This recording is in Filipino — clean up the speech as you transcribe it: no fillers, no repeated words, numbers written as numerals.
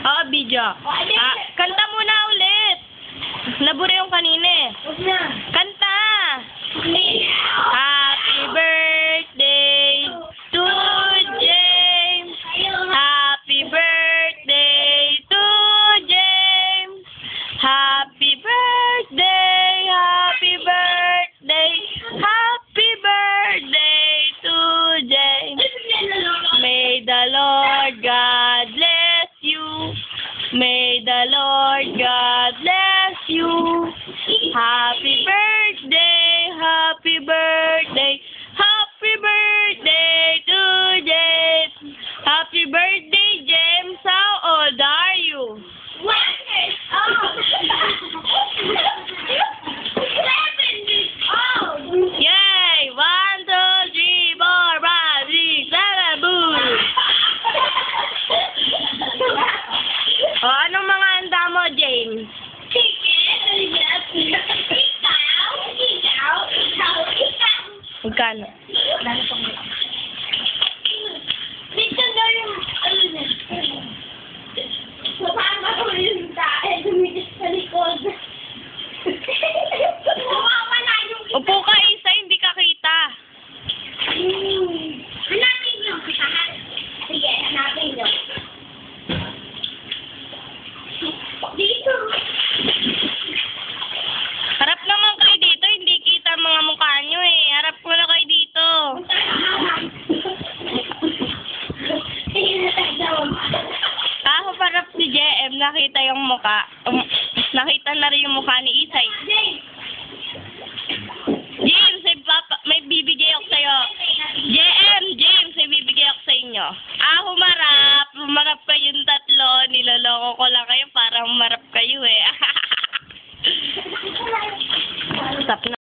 Oo, video. Kanta muna ulit. Nabura yung kanina eh. Kanta! Happy birthday to James. Happy birthday to James. Happy birthday, happy birthday, happy birthday to James. May the Lord God bless you. May the Lord God bless you. Happy birthday, happy birthday, happy birthday to James. Happy birthday, James. How old are you? 1 years old. 7 years old. Yay! 1, 2, 3, 4, 5, 6, 7, boo! O, anong mga handa mo, James? Magkano? Dito na yung kasama ko yung dahil dumigit sa likod. Kawawa na yung Upo ka, Isa, hindi ka kita. Hanapin niyo. Sige, hanapin niyo. Dito. Harap naman kayo dito, hindi kita mga mukha nyo eh. Harap ko na kayo dito. Ako parap si JM, nakita yung mukha. Nakita na rin yung mukha ni Isay. James, may bibigay ako sa'yo. James, may bibigay ako sa inyo. Humarap. Humarap kayong tatlo. Niloloko ko lang kayo para humarap kayo eh. Stop na.